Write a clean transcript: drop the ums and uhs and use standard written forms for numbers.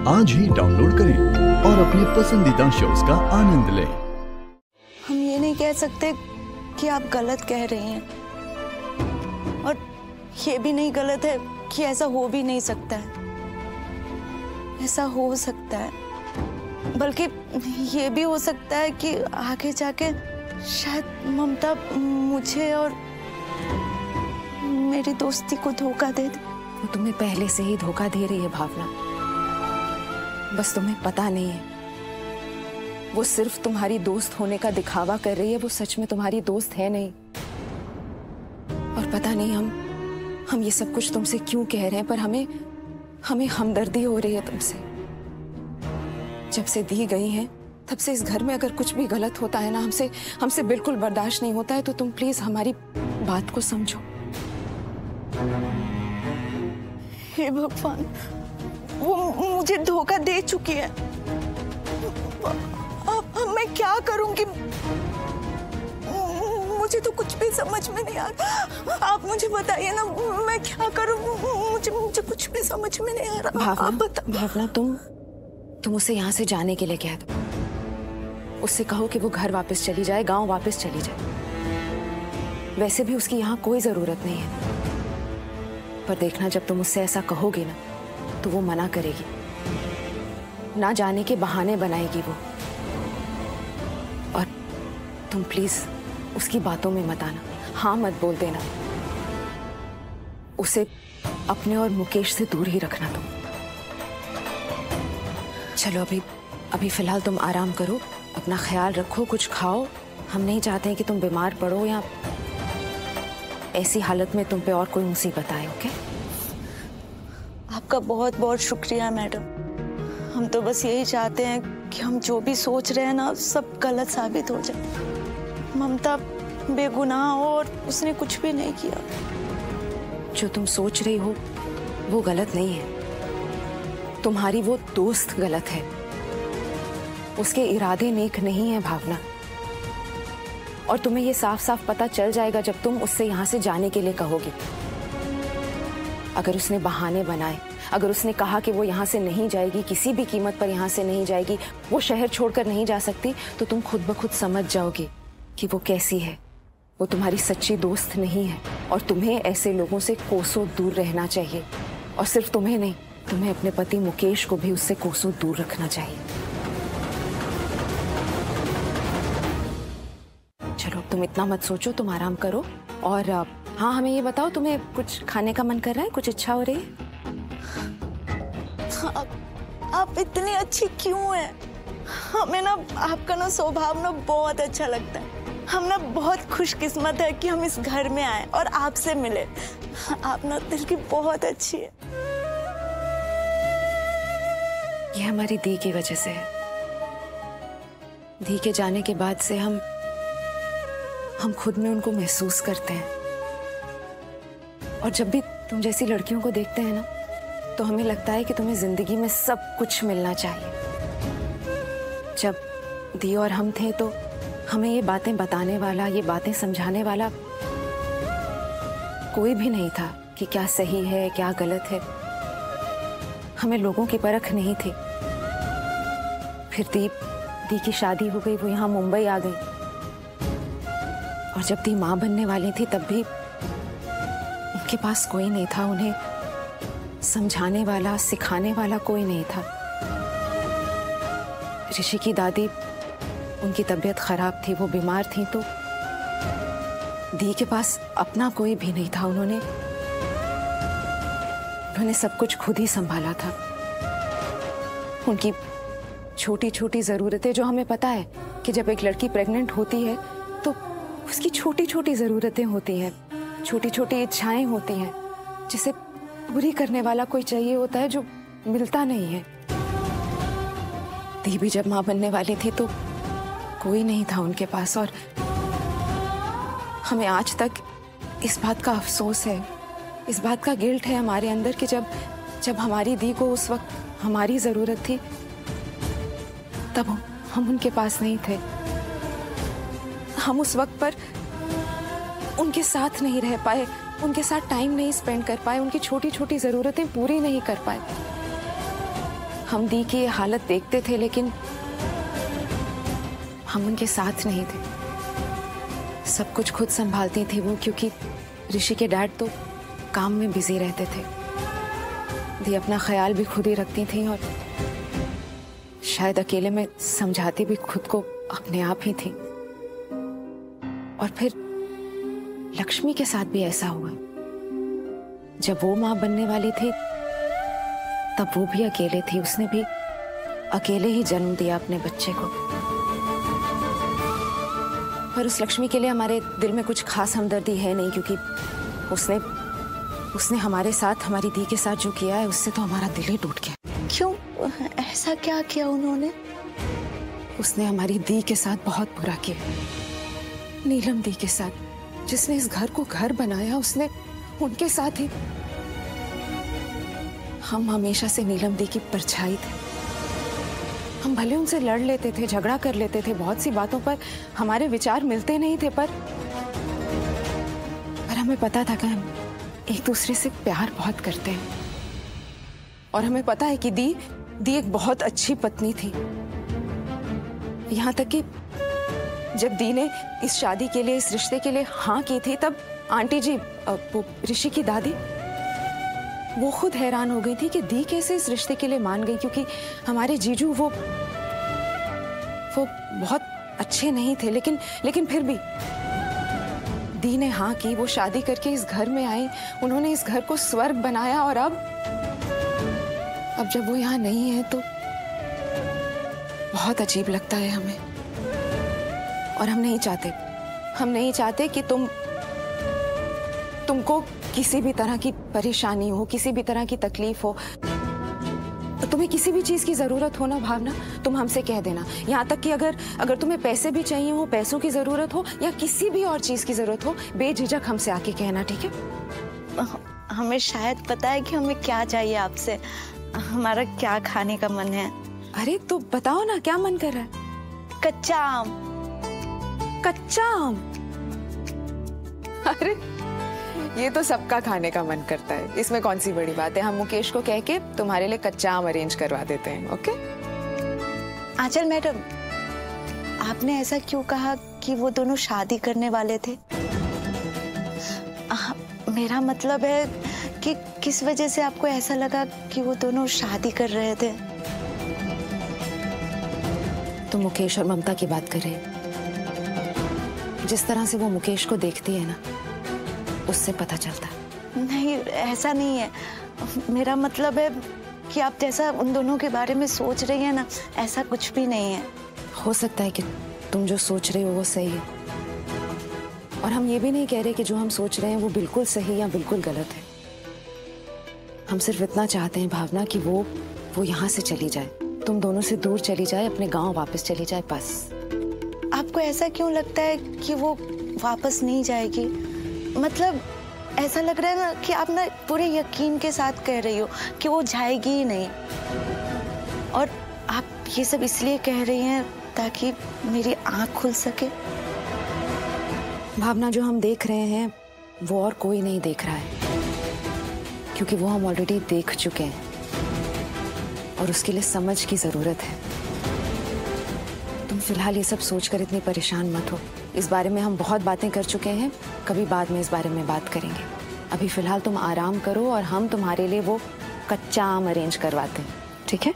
आज ही डाउनलोड करें और अपने पसंदीदा शोज का आनंद लें। हम ये नहीं कह सकते कि आप गलत कह रही हैं, और ये भी नहीं गलत है कि ऐसा हो भी नहीं सकता है। ऐसा हो सकता है, बल्कि ये भी हो सकता है कि आगे जाके शायद ममता मुझे और मेरी दोस्ती को धोखा दे दे। वो तुम्हें पहले से ही धोखा दे रही है भावना, बस तुम्हें पता नहीं है। वो सिर्फ तुम्हारी दोस्त होने का दिखावा कर रही है, वो सच में तुम्हारी दोस्त है नहीं। और पता नहीं हम ये सब कुछ तुमसे क्यों कह रहे हैं, पर हमें हमदर्दी हो रही है तुमसे। जब से दी गई हैं तब से इस घर में अगर कुछ भी गलत होता है ना, हमसे बिल्कुल बर्दाश्त नहीं होता है। तो तुम प्लीज हमारी बात को समझो। हे भगवान, वो मुझे धोखा दे चुकी है। अब मैं क्या करूंगी? मुझे तो कुछ भी समझ में नहीं आ रहा। आप मुझे बताइए ना, मैं क्या करूं? मुझे कुछ भी समझ में नहीं आ रहा। भावना, तुम उसे यहाँ से जाने के लिए कह दो। उससे कहो कि वो घर वापस चली जाए, गांव वापस चली जाए। वैसे भी उसकी यहाँ कोई जरूरत नहीं है। पर देखना, जब तुम उससे ऐसा कहोगे ना तो वो मना करेगी, ना जाने के बहाने बनाएगी वो। और तुम प्लीज उसकी बातों में मत आना, हाँ मत बोल देना। उसे अपने और मुकेश से दूर ही रखना तुम। चलो अभी फिलहाल तुम आराम करो, अपना ख्याल रखो, कुछ खाओ। हम नहीं चाहते हैं कि तुम बीमार पड़ो या ऐसी हालत में तुम पे और कोई मुसीबत आए। ओके? आपका बहुत बहुत शुक्रिया मैडम। हम तो बस यही चाहते हैं कि हम जो भी सोच रहे हैं ना, सब गलत साबित हो जाए। ममता बेगुनाह हो और उसने कुछ भी नहीं किया। जो तुम सोच रही हो वो गलत नहीं है। तुम्हारी वो दोस्त गलत है, उसके इरादे नेक नहीं है भावना। और तुम्हें ये साफ साफ पता चल जाएगा जब तुम उससे यहाँ से जाने के लिए कहोगी। अगर उसने बहाने बनाए, अगर उसने कहा कि वो यहाँ से नहीं जाएगी, किसी भी कीमत पर यहाँ से नहीं जाएगी, वो शहर छोड़कर नहीं जा सकती, तो तुम खुद ब खुद समझ जाओगे कि वो कैसी है। वो तुम्हारी सच्ची दोस्त नहीं है और तुम्हें ऐसे लोगों से कोसों दूर रहना चाहिए। और सिर्फ तुम्हें नहीं, तुम्हें अपने पति मुकेश को भी उससे कोसों दूर रखना चाहिए। चलो तुम इतना मत सोचो, तुम आराम करो। और हाँ, हमें ये बताओ, तुम्हें कुछ खाने का मन कर रहा है? कुछ इच्छा हो रही है? आप इतनी अच्छी क्यों हैं? हमें ना आपका ना स्वभाव ना बहुत अच्छा लगता है। हम ना बहुत खुशकिस्मत है कि हम इस घर में आए और आपसे मिले। आप ना दिल की बहुत अच्छी है। ये हमारी दी की वजह से है। दी के जाने के बाद से हम खुद में उनको महसूस करते हैं। और जब भी तुम जैसी लड़कियों को देखते हैं ना, तो हमें लगता है कि तुम्हें जिंदगी में सब कुछ मिलना चाहिए। जब दी और हम थे तो हमें ये बातें बताने वाला, ये बातें समझाने वाला कोई भी नहीं था कि क्या सही है क्या गलत है। हमें लोगों की परख नहीं थी। फिर दी की शादी हो गई, वो यहाँ मुंबई आ गई। और जब दी माँ बनने वाली थी तब भी उनके पास कोई नहीं था, उन्हें समझाने वाला, सिखाने वाला कोई नहीं था। ऋषि की दादी, उनकी तबीयत खराब थी, वो बीमार थी, तो दी के पास अपना कोई भी नहीं था। उन्होंने सब कुछ खुद ही संभाला था। उनकी छोटी छोटी जरूरतें, जो हमें पता है कि जब एक लड़की प्रेग्नेंट होती है तो उसकी छोटी छोटी जरूरतें होती हैं, छोटी छोटी इच्छाएं होती हैं, जिसे पूरी करने वाला कोई चाहिए होता है, जो मिलता नहीं है। दी भी जब माँ बनने वाली थी तो कोई नहीं था उनके पास। और हमें आज तक इस बात का अफसोस है, इस बात का गिल्ट है हमारे अंदर कि जब हमारी दी को उस वक्त हमारी जरूरत थी तब हम उनके पास नहीं थे। हम उस वक्त पर उनके साथ नहीं रह पाए, उनके साथ टाइम नहीं स्पेंड कर पाए, उनकी छोटी छोटी जरूरतें पूरी नहीं कर पाए। हम दी की ये हालत देखते थे, लेकिन हम उनके साथ नहीं थे। सब कुछ खुद संभालती थी वो, क्योंकि ऋषि के डैड तो काम में बिजी रहते थे। दी अपना ख्याल भी खुद ही रखती थी और शायद अकेले में समझाती भी खुद को अपने आप ही थी। और फिर लक्ष्मी के साथ भी ऐसा हुआ। जब वो मां बनने वाली थी तब वो भी अकेले थी। उसने भी अकेले ही जन्म दिया अपने बच्चे को। पर उस लक्ष्मी के लिए हमारे दिल में कुछ खास हमदर्दी है नहीं, क्योंकि उसने हमारे साथ, हमारी दी के साथ जो किया है, उससे तो हमारा दिल ही टूट गया। क्यों? ऐसा क्या किया उन्होंने? उसने हमारी दी के साथ बहुत बुरा किया। नीलम दी के साथ, जिसने इस घर को घर बनाया, उसने उनके साथ ही। हम हमेशा से नीलम दी की परछाई थे। हम भले उनसे लड़ लेते थे, झगड़ा कर लेते थे, बहुत सी बातों पर हमारे विचार मिलते नहीं थे, पर हमें पता था कि हम एक दूसरे से प्यार बहुत करते हैं। और हमें पता है कि दी एक बहुत अच्छी पत्नी थी। यहाँ तक कि जब दी ने इस शादी के लिए, इस रिश्ते के लिए हाँ की थी, तब आंटी जी, वो ऋषि की दादी, वो खुद हैरान हो गई थी कि दी कैसे इस रिश्ते के लिए मान गई, क्योंकि हमारे जीजू वो बहुत अच्छे नहीं थे। लेकिन फिर भी दी ने हाँ की, वो शादी करके इस घर में आई, उन्होंने इस घर को स्वर्ग बनाया। और अब जब वो यहाँ नहीं है तो बहुत अजीब लगता है हमें। और हम नहीं चाहते कि तुमको किसी भी तरह की परेशानी हो, किसी भी तरह की तकलीफ हो। तो तुम्हें किसी भी चीज की जरूरत हो ना भावना, तुम हमसे कह देना। यहाँ तक कि अगर तुम्हें पैसे भी चाहिए हो, पैसों की जरूरत हो, या किसी भी और चीज की जरूरत हो, बेझिझक हमसे आके कहना, ठीक है? हमें शायद पता है कि हमें क्या चाहिए आपसे, हमारा क्या खाने का मन है। अरे तो बताओ ना, क्या मन कर रहा है? कच्चा आम। कच्चा आम? अरे ये तो सबका खाने का मन करता है, इसमें कौन सी बड़ी बात है। हम मुकेश को कह के तुम्हारे लिए कच्चा आम अरेंज करवा देते हैं, ओके? आंचल मैडम, आपने ऐसा क्यों कहा कि वो दोनों शादी करने वाले थे? मेरा मतलब है कि किस वजह से आपको ऐसा लगा कि वो दोनों शादी कर रहे थे? तो मुकेश और ममता की बात कर रहे हैं। जिस तरह से वो मुकेश को देखती है ना, उससे पता चलता है। नहीं, ऐसा नहीं है। मेरा मतलब है कि आप जैसा उन दोनों के बारे में सोच रही हैं ना, ऐसा कुछ भी नहीं है। हो सकता है कि तुम जो सोच रहे हो वो सही है, और हम ये भी नहीं कह रहे कि जो हम सोच रहे हैं वो बिल्कुल सही या बिल्कुल गलत है। हम सिर्फ इतना चाहते हैं भावना कि वो यहाँ से चली जाए, तुम दोनों से दूर चली जाए, अपने गांव वापस चली जाए, बस। आपको ऐसा क्यों लगता है कि वो वापस नहीं जाएगी? मतलब ऐसा लग रहा है ना कि आप ना पूरे यकीन के साथ कह रही हो कि वो जाएगी ही नहीं, और आप ये सब इसलिए कह रही हैं ताकि मेरी आंख खुल सके। भावना, जो हम देख रहे हैं वो और कोई नहीं देख रहा है, क्योंकि वो हम ऑलरेडी देख चुके हैं, और उसके लिए समझ की जरूरत है। तुम फिलहाल ये सब सोचकर इतनी परेशान मत हो। इस बारे में हम बहुत बातें कर चुके हैं, कभी बाद में इस बारे में बात करेंगे। अभी फिलहाल तुम आराम करो, और हम तुम्हारे लिए वो कच्चा आम अरेंज करवाते हैं, ठीक है?